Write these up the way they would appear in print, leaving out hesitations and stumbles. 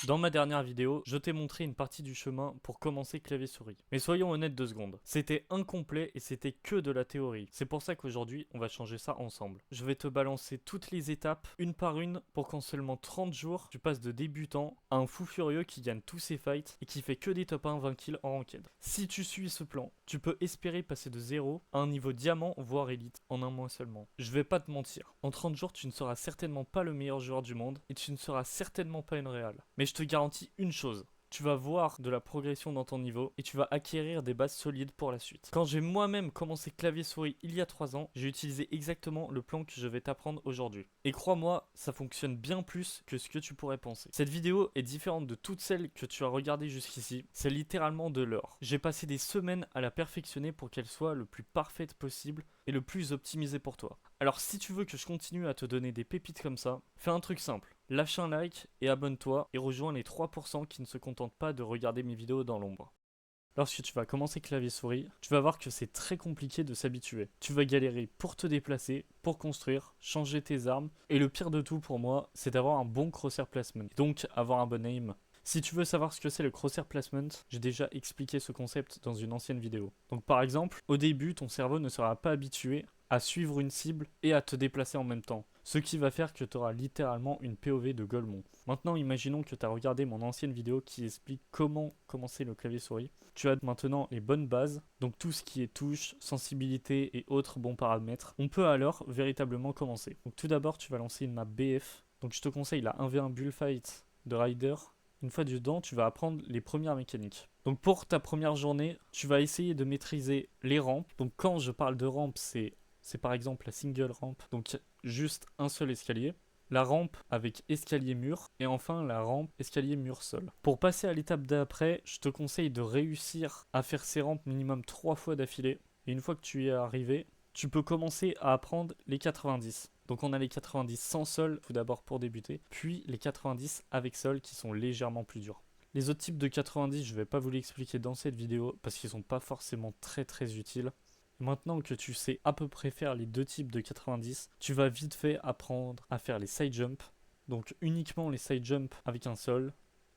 Dans ma dernière vidéo, je t'ai montré une partie du chemin pour commencer clavier-souris. Mais soyons honnêtes 2 secondes, c'était incomplet et c'était que de la théorie. C'est pour ça qu'aujourd'hui, on va changer ça ensemble. Je vais te balancer toutes les étapes, une par une, pour qu'en seulement 30 jours, tu passes de débutant à un fou furieux qui gagne tous ses fights et qui fait que des top 1 20 kills en ranked. Si tu suis ce plan, tu peux espérer passer de 0 à un niveau diamant, voire élite, en un mois seulement. Je vais pas te mentir, en 30 jours, tu ne seras certainement pas le meilleur joueur du monde et tu ne seras certainement pas une réal. Mais je te garantis une chose. Tu vas voir de la progression dans ton niveau et tu vas acquérir des bases solides pour la suite. Quand j'ai moi-même commencé clavier-souris il y a 3 ans, j'ai utilisé exactement le plan que je vais t'apprendre aujourd'hui. Et crois-moi, ça fonctionne bien plus que ce que tu pourrais penser. Cette vidéo est différente de toutes celles que tu as regardées jusqu'ici. C'est littéralement de l'or. J'ai passé des semaines à la perfectionner pour qu'elle soit le plus parfaite possible et le plus optimisée pour toi. Alors si tu veux que je continue à te donner des pépites comme ça, fais un truc simple. Lâche un like et abonne-toi et rejoins les 3% qui ne se contentent pas de regarder mes vidéos dans l'ombre. Lorsque tu vas commencer clavier-souris, tu vas voir que c'est très compliqué de s'habituer. Tu vas galérer pour te déplacer, pour construire, changer tes armes, et le pire de tout pour moi, c'est d'avoir un bon crosshair placement, donc avoir un bon aim. Si tu veux savoir ce que c'est le crosshair placement, j'ai déjà expliqué ce concept dans une ancienne vidéo. Donc par exemple, au début, ton cerveau ne sera pas habitué à suivre une cible et à te déplacer en même temps. Ce qui va faire que tu auras littéralement une POV de Golemon. Maintenant, imaginons que tu as regardé mon ancienne vidéo qui explique comment commencer le clavier-souris. Tu as maintenant les bonnes bases, donc tout ce qui est touche, sensibilité et autres bons paramètres. On peut alors véritablement commencer. Donc tout d'abord, tu vas lancer une map BF. Donc je te conseille la 1v1 bullfight de Rider. Une fois dedans, tu vas apprendre les premières mécaniques. Donc pour ta première journée, tu vas essayer de maîtriser les rampes. Donc quand je parle de rampe, c'est par exemple la single rampe, donc juste un seul escalier. La rampe avec escalier-mur et enfin la rampe escalier-mur-sol. Pour passer à l'étape d'après, je te conseille de réussir à faire ces rampes minimum 3 fois d'affilée. Et une fois que tu y es arrivé, tu peux commencer à apprendre les 90. Donc on a les 90 sans sol, tout d'abord pour débuter, puis les 90 avec sol qui sont légèrement plus durs. Les autres types de 90, je ne vais pas vous l'expliquer dans cette vidéo parce qu'ils ne sont pas forcément très utiles. Maintenant que tu sais à peu près faire les deux types de 90, tu vas vite fait apprendre à faire les side jumps. Donc uniquement les side jumps avec un sol.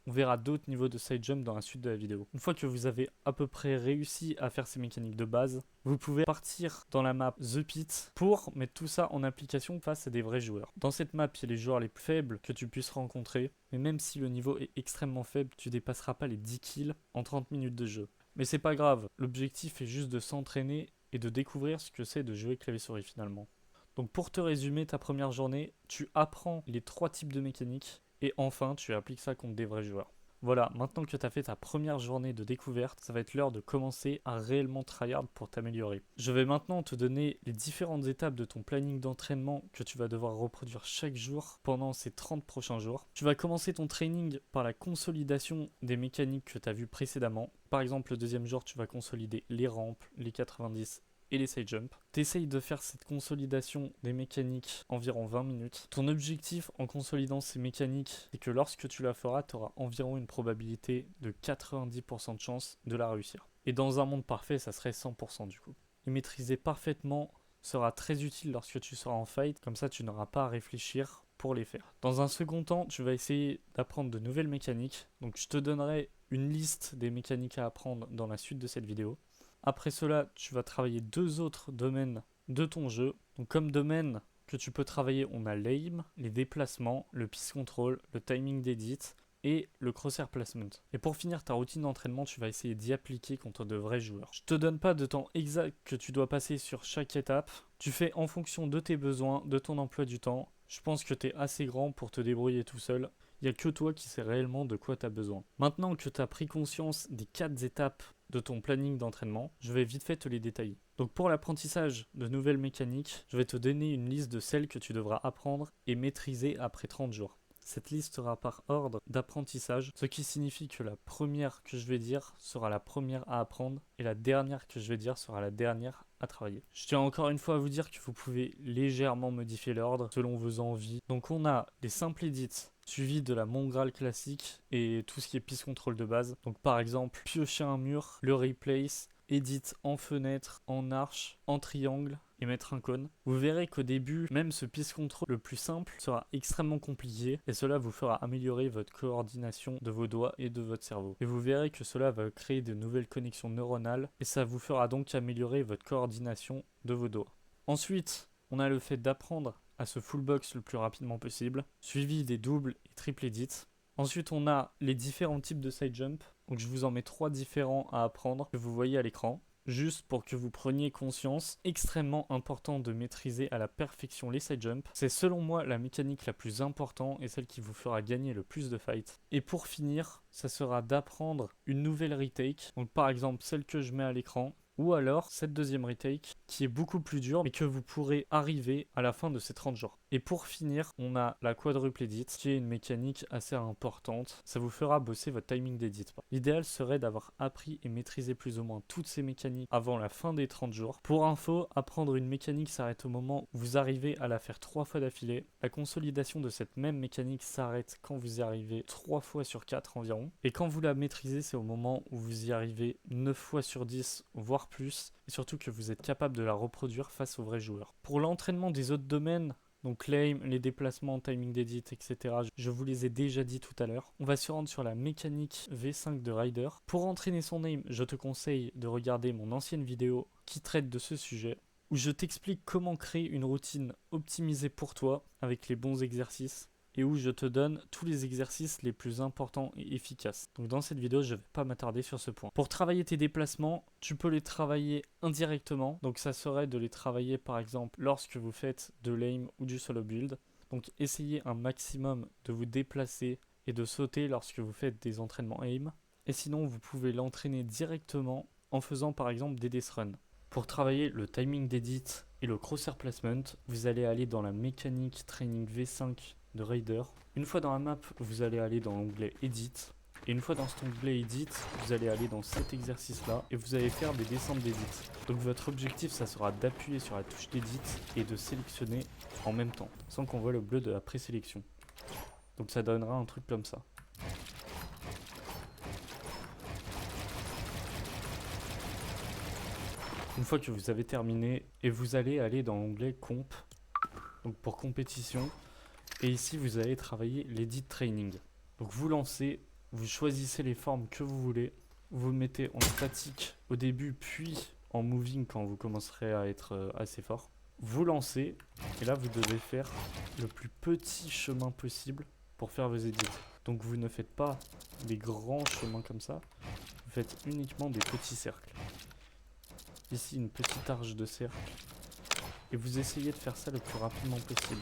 On verra d'autres niveaux de side jump dans la suite de la vidéo. Une fois que vous avez à peu près réussi à faire ces mécaniques de base, vous pouvez partir dans la map The Pit pour mettre tout ça en application face à des vrais joueurs. Dans cette map, il y a les joueurs les plus faibles que tu puisses rencontrer, mais même si le niveau est extrêmement faible, tu dépasseras pas les 10 kills en 30 minutes de jeu. Mais c'est pas grave, l'objectif est juste de s'entraîner et de découvrir ce que c'est de jouer clavier-souris finalement. Donc pour te résumer ta première journée, tu apprends les 3 types de mécaniques et enfin tu appliques ça contre des vrais joueurs. Voilà, maintenant que tu as fait ta première journée de découverte, ça va être l'heure de commencer à réellement tryhard pour t'améliorer. Je vais maintenant te donner les différentes étapes de ton planning d'entraînement que tu vas devoir reproduire chaque jour pendant ces 30 prochains jours. Tu vas commencer ton training par la consolidation des mécaniques que tu as vues précédemment. Par exemple, le deuxième jour, tu vas consolider les rampes, les 90 et les side jumps. T'essayes de faire cette consolidation des mécaniques environ 20 minutes. Ton objectif en consolidant ces mécaniques, c'est que lorsque tu la feras, tu auras environ une probabilité de 90% de chance de la réussir. Et dans un monde parfait, ça serait 100% du coup. Les maîtriser parfaitement sera très utile lorsque tu seras en fight, comme ça tu n'auras pas à réfléchir pour les faire. Dans un second temps, tu vas essayer d'apprendre de nouvelles mécaniques. Donc je te donnerai une liste des mécaniques à apprendre dans la suite de cette vidéo. Après cela, tu vas travailler 2 autres domaines de ton jeu. Donc comme domaine que tu peux travailler, on a l'aim, les déplacements, le piece control, le timing d'edit et le crosshair placement. Et pour finir ta routine d'entraînement, tu vas essayer d'y appliquer contre de vrais joueurs. Je te donne pas de temps exact que tu dois passer sur chaque étape. Tu fais en fonction de tes besoins, de ton emploi du temps. Je pense que tu es assez grand pour te débrouiller tout seul. Il n'y a que toi qui sais réellement de quoi tu as besoin. Maintenant que tu as pris conscience des 4 étapes de ton planning d'entraînement, je vais vite fait te les détailler. Donc pour l'apprentissage de nouvelles mécaniques, je vais te donner une liste de celles que tu devras apprendre et maîtriser après 30 jours. Cette liste sera par ordre d'apprentissage, ce qui signifie que la première que je vais dire sera la première à apprendre et la dernière que je vais dire sera la dernière à travailler. Je tiens encore une fois à vous dire que vous pouvez légèrement modifier l'ordre selon vos envies. Donc on a les simples edits suivi de la Mongral classique et tout ce qui est piece control de base. Donc par exemple, piocher un mur, le replace, edit en fenêtre, en arche, en triangle et mettre un cône. Vous verrez qu'au début, même ce piste control le plus simple sera extrêmement compliqué et cela vous fera améliorer votre coordination de vos doigts et de votre cerveau. Et vous verrez que cela va créer de nouvelles connexions neuronales et ça vous fera donc améliorer votre coordination de vos doigts. Ensuite, on a le fait d'apprendre à ce full box le plus rapidement possible, suivi des doubles et triples edits. Ensuite, on a les différents types de side jump. Donc je vous en mets 3 différents à apprendre que vous voyez à l'écran. Juste pour que vous preniez conscience, extrêmement important de maîtriser à la perfection les side jumps. C'est selon moi la mécanique la plus importante et celle qui vous fera gagner le plus de fights. Et pour finir, ça sera d'apprendre une nouvelle retake. Donc par exemple celle que je mets à l'écran. Ou alors cette deuxième retake qui est beaucoup plus dure mais que vous pourrez arriver à la fin de ces 30 jours. Et pour finir, on a la quadruple edit qui est une mécanique assez importante. Ça vous fera bosser votre timing d'edit. L'idéal serait d'avoir appris et maîtrisé plus ou moins toutes ces mécaniques avant la fin des 30 jours. Pour info, apprendre une mécanique s'arrête au moment où vous arrivez à la faire 3 fois d'affilée. La consolidation de cette même mécanique s'arrête quand vous y arrivez 3 fois sur 4 environ. Et quand vous la maîtrisez, c'est au moment où vous y arrivez 9 fois sur 10, voire plus. Et surtout que vous êtes capable de la reproduire face aux vrais joueurs. Pour l'entraînement des autres domaines, donc l'aim, les déplacements, timing d'edit, etc. Je vous les ai déjà dit tout à l'heure. On va se rendre sur la mécanique V5 de Rider. Pour entraîner son aim, je te conseille de regarder mon ancienne vidéo qui traite de ce sujet, où je t'explique comment créer une routine optimisée pour toi avec les bons exercices et où je te donne tous les exercices les plus importants et efficaces. Donc dans cette vidéo, je ne vais pas m'attarder sur ce point. Pour travailler tes déplacements, tu peux les travailler indirectement. Donc ça serait de les travailler par exemple lorsque vous faites de l'aim ou du solo build. Donc essayez un maximum de vous déplacer et de sauter lorsque vous faites des entraînements aim. Et sinon, vous pouvez l'entraîner directement en faisant par exemple des death runs. Pour travailler le timing d'edit et le crosshair placement, vous allez aller dans la mécanique training V5 de Raider. Une fois dans la map, vous allez aller dans l'onglet Edit. Et une fois dans cet onglet Edit, vous allez aller dans cet exercice-là et vous allez faire des descentes d'Edit. Donc votre objectif, ça sera d'appuyer sur la touche d'Edit et de sélectionner en même temps, sans qu'on voit le bleu de la présélection. Donc ça donnera un truc comme ça. Une fois que vous avez terminé, et vous allez aller dans l'onglet Comp, donc pour compétition. Et ici, vous allez travailler l'edit training. Donc vous lancez, vous choisissez les formes que vous voulez. Vous le mettez en statique au début, puis en moving quand vous commencerez à être assez fort. Vous lancez, et là vous devez faire le plus petit chemin possible pour faire vos edits. Donc vous ne faites pas des grands chemins comme ça, vous faites uniquement des petits cercles. Ici une petite arche de cercle. Et vous essayez de faire ça le plus rapidement possible.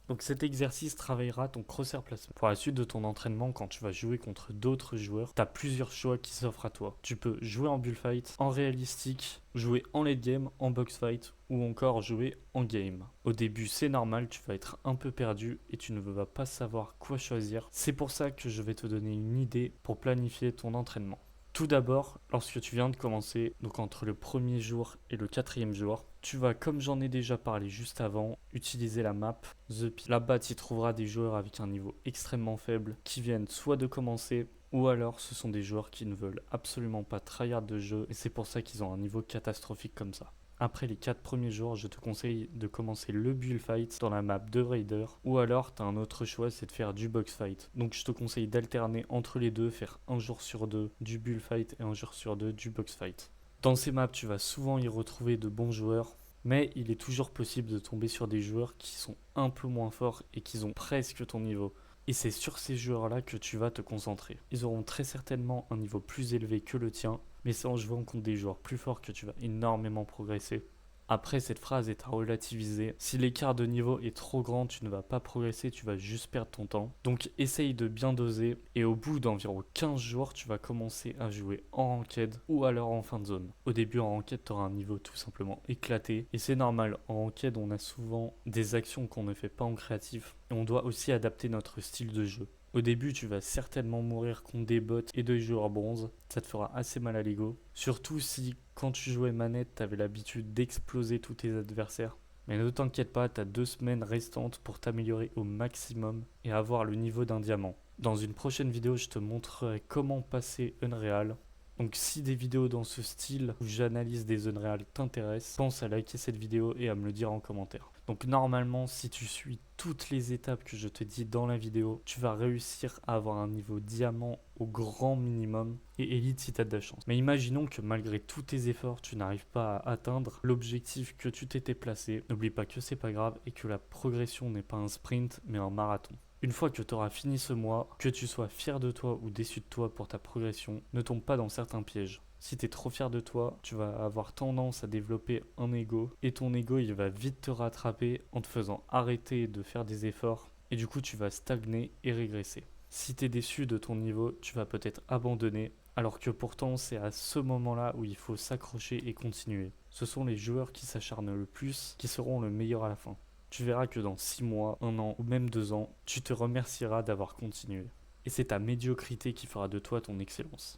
Donc cet exercice travaillera ton crosshair placement. Pour la suite de ton entraînement, quand tu vas jouer contre d'autres joueurs, tu as plusieurs choix qui s'offrent à toi. Tu peux jouer en bullfight, en réalistique, jouer en late game, en box fight ou encore jouer en game. Au début, c'est normal, tu vas être un peu perdu et tu ne vas pas savoir quoi choisir. C'est pour ça que je vais te donner une idée pour planifier ton entraînement. Tout d'abord, lorsque tu viens de commencer, donc entre le premier jour et le 4e jour, tu vas, comme j'en ai déjà parlé juste avant, utiliser la map The Pit. Là-bas, tu trouveras des joueurs avec un niveau extrêmement faible qui viennent soit de commencer, ou alors ce sont des joueurs qui ne veulent absolument pas tryhard de jeu et c'est pour ça qu'ils ont un niveau catastrophique comme ça. Après les 4 premiers jours, je te conseille de commencer le bullfight dans la map de Raider. Ou alors, tu as un autre choix, c'est de faire du box fight. Donc je te conseille d'alterner entre les deux, faire un jour sur deux du bullfight et un jour sur deux du box fight. Dans ces maps, tu vas souvent y retrouver de bons joueurs. Mais il est toujours possible de tomber sur des joueurs qui sont un peu moins forts et qui ont presque ton niveau. Et c'est sur ces joueurs-là que tu vas te concentrer. Ils auront très certainement un niveau plus élevé que le tien, mais c'est en jouant contre des joueurs plus forts que tu vas énormément progresser. Après, cette phrase est à relativiser. Si l'écart de niveau est trop grand, tu ne vas pas progresser, tu vas juste perdre ton temps. Donc essaye de bien doser et au bout d'environ 15 jours, tu vas commencer à jouer en ranked ou alors en fin de zone. Au début, en ranked, tu auras un niveau tout simplement éclaté et c'est normal. En ranked, on a souvent des actions qu'on ne fait pas en créatif et on doit aussi adapter notre style de jeu. Au début, tu vas certainement mourir contre des bots et des joueurs bronze. Ça te fera assez mal à l'ego. Surtout si, quand tu jouais manette, tu avais l'habitude d'exploser tous tes adversaires. Mais ne t'inquiète pas, tu as 2 semaines restantes pour t'améliorer au maximum et avoir le niveau d'un diamant. Dans une prochaine vidéo, je te montrerai comment passer Unreal. Donc si des vidéos dans ce style où j'analyse des zones réelles t'intéressent, pense à liker cette vidéo et à me le dire en commentaire. Donc normalement, si tu suis toutes les étapes que je te dis dans la vidéo, tu vas réussir à avoir un niveau diamant au grand minimum et élite si tu as de la chance. Mais imaginons que malgré tous tes efforts, tu n'arrives pas à atteindre l'objectif que tu t'étais placé. N'oublie pas que c'est pas grave et que la progression n'est pas un sprint mais un marathon. Une fois que tu auras fini ce mois, que tu sois fier de toi ou déçu de toi pour ta progression, ne tombe pas dans certains pièges. Si tu es trop fier de toi, tu vas avoir tendance à développer un ego et ton ego il va vite te rattraper en te faisant arrêter de faire des efforts et du coup tu vas stagner et régresser. Si tu es déçu de ton niveau, tu vas peut-être abandonner alors que pourtant c'est à ce moment-là où il faut s'accrocher et continuer. Ce sont les joueurs qui s'acharnent le plus qui seront le meilleur à la fin. Tu verras que dans 6 mois, 1 an ou même 2 ans, tu te remercieras d'avoir continué. Et c'est ta médiocrité qui fera de toi ton excellence.